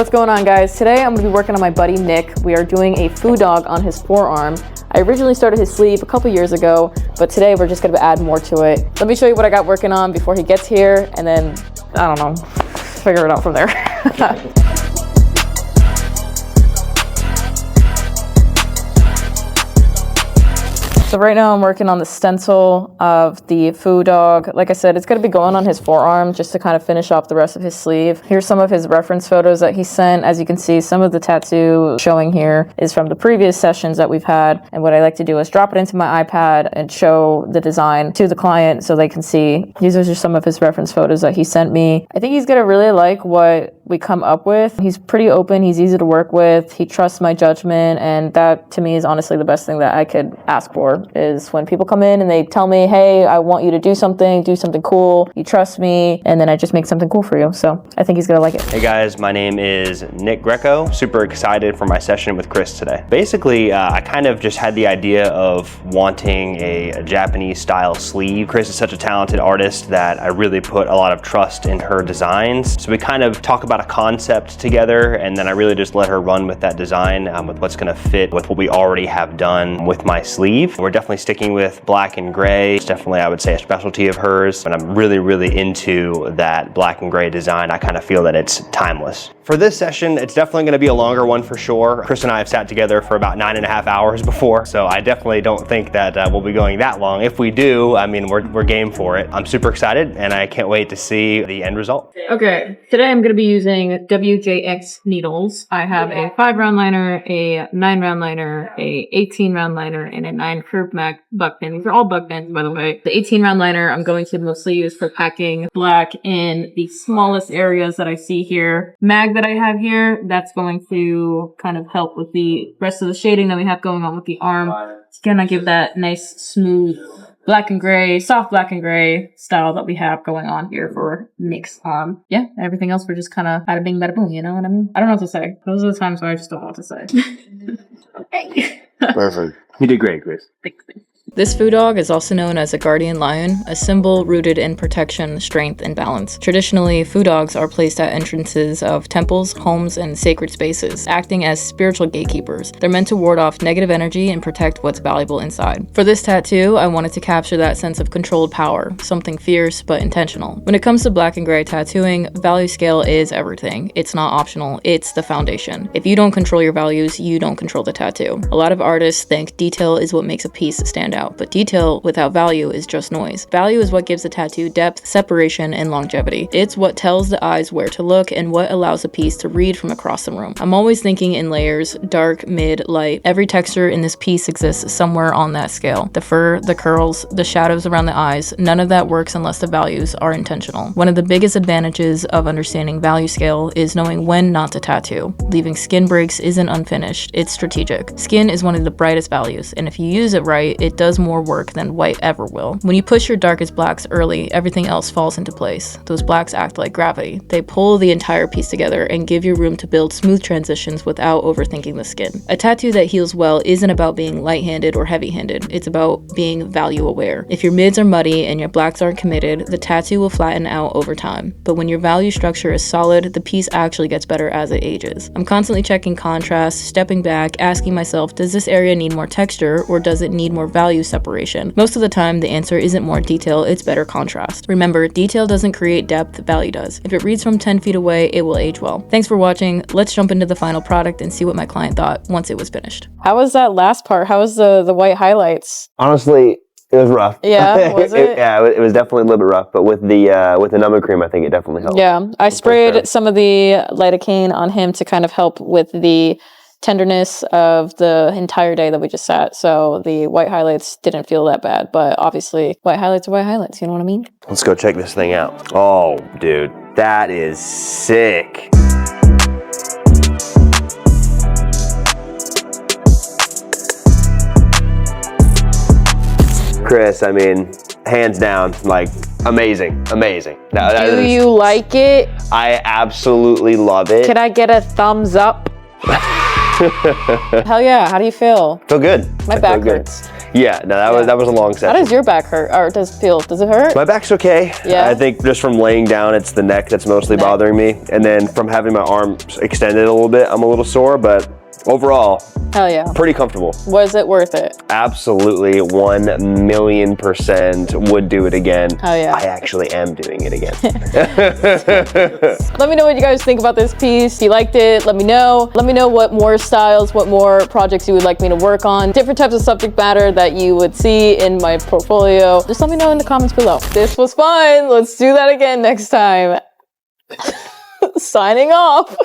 What's going on, guys? Today I'm going to be working on my buddy Nick. We are doing a Foo Dog on his forearm. I originally started his sleeve a couple years ago, but today we're just going to add more to it. Let me show you what I got working on before he gets here, and then, I don't know, figure it out from there. So right now I'm working on the stencil of the Foo Dog. Like I said, it's going to be going on his forearm just to kind of finish off the rest of his sleeve. Here's some of his reference photos that he sent. As you can see, some of the tattoo showing here is from the previous sessions that we've had. And what I like to do is drop it into my iPad and show the design to the client so they can see. These are just some of his reference photos that he sent me. I think he's going to really like what we come up with. He's pretty open. He's easy to work with. He trusts my judgment. And that to me is honestly the best thing that I could ask for. Is when people come in and they tell me, hey, I want you to do something cool. You trust me, and then I just make something cool for you. So I think he's gonna like it. Hey guys, my name is Nick Greco. Super excited for my session with Chris today. Basically, I kind of just had the idea of wanting a Japanese style sleeve. Chris is such a talented artist that I really put a lot of trust in her designs. So we kind of talk about a concept together, and then I really just let her run with that design with what's gonna fit with what we already have done with my sleeve. We're definitely sticking with black and gray. It's definitely, I would say, a specialty of hers, and I'm really into that black and gray design. I kind of feel that it's timeless. For this session, it's definitely gonna be a longer one for sure. Chris and I have sat together for about 9.5 hours before, so I definitely don't think that we'll be going that long. If we do, I mean, we're game for it. I'm super excited, and I can't wait to see the end result. Okay, today I'm gonna be using WJX needles. I have a 5-round liner, a 9-round liner, a 18-round liner, and a 9 curved mag buck pin. These are all buck pins, by the way. The 18-round liner I'm going to mostly use for packing black in the smallest areas that I see here. Mag that I have here, that's going to kind of help with the rest of the shading that we have going on with the arm. It's gonna give that nice, smooth black and gray, soft black and gray style that we have going on here for Nick's arm. Yeah, everything else we're just kind of bada bing, bada boom, you know what I mean? I don't know what to say. Those are the times where I just don't know what to say. Okay. Perfect. You did great, Chris. Thanks. This Foo Dog is also known as a guardian lion, a symbol rooted in protection, strength, and balance. Traditionally, Foo Dogs are placed at entrances of temples, homes, and sacred spaces, acting as spiritual gatekeepers. They're meant to ward off negative energy and protect what's valuable inside. For this tattoo, I wanted to capture that sense of controlled power, something fierce but intentional. When it comes to black and gray tattooing, value scale is everything. It's not optional, it's the foundation. If you don't control your values, you don't control the tattoo. A lot of artists think detail is what makes a piece stand out, but detail without value is just noise. Value is what gives a tattoo depth, separation, and longevity. It's what tells the eyes where to look and what allows a piece to read from across the room. I'm always thinking in layers, dark, mid, light. Every texture in this piece exists somewhere on that scale. The fur, the curls, the shadows around the eyes, none of that works unless the values are intentional. One of the biggest advantages of understanding value scale is knowing when not to tattoo. Leaving skin breaks isn't unfinished, it's strategic. Skin is one of the brightest values, and if you use it right, it does more work than white ever will. When you push your darkest blacks early, everything else falls into place. Those blacks act like gravity. They pull the entire piece together and give you room to build smooth transitions without overthinking the skin. A tattoo that heals well isn't about being light-handed or heavy-handed. It's about being value aware. If your mids are muddy and your blacks aren't committed, the tattoo will flatten out over time. But when your value structure is solid, the piece actually gets better as it ages. I'm constantly checking contrast, stepping back, asking myself, does this area need more texture or does it need more value separation? Most of the time, the answer isn't more detail, it's better contrast. Remember, detail doesn't create depth, value does. If it reads from 10 feet away, it will age well. Thanks for watching. Let's jump into the final product and see what my client thought once it was finished. How was that last part? How was the white highlights? Honestly, it was rough. Yeah, was it? Yeah, it was definitely a little bit rough, but with the numbing cream, I think it definitely helped. Yeah, I sprayed some of the lidocaine on him to kind of help with the tenderness of the entire day that we just sat. So the white highlights didn't feel that bad, but obviously white highlights are white highlights, you know what I mean? Let's go check this thing out. Oh, dude, that is sick. Chris, I mean, hands down, like, amazing. Do you like it? I absolutely love it. Can I get a thumbs up? Hell yeah, how do you feel? Feel good. My back hurts. Yeah, no, that was a long How session. does your back hurt, or does it feel? Does it hurt? My back's okay. Yeah. I think just from laying down, it's the neck that's mostly bothering me. And then from having my arms extended a little bit, I'm a little sore, but overall, Hell yeah. pretty comfortable. Was it worth it? Absolutely, 1,000,000% would do it again. Hell yeah. I actually am doing it again. Let me know what you guys think about this piece. If you liked it, let me know. Let me know what more styles, what more projects you would like me to work on, different types of subject matter that you would see in my portfolio. Just let me know in the comments below. This was fun. Let's do that again next time. Signing off.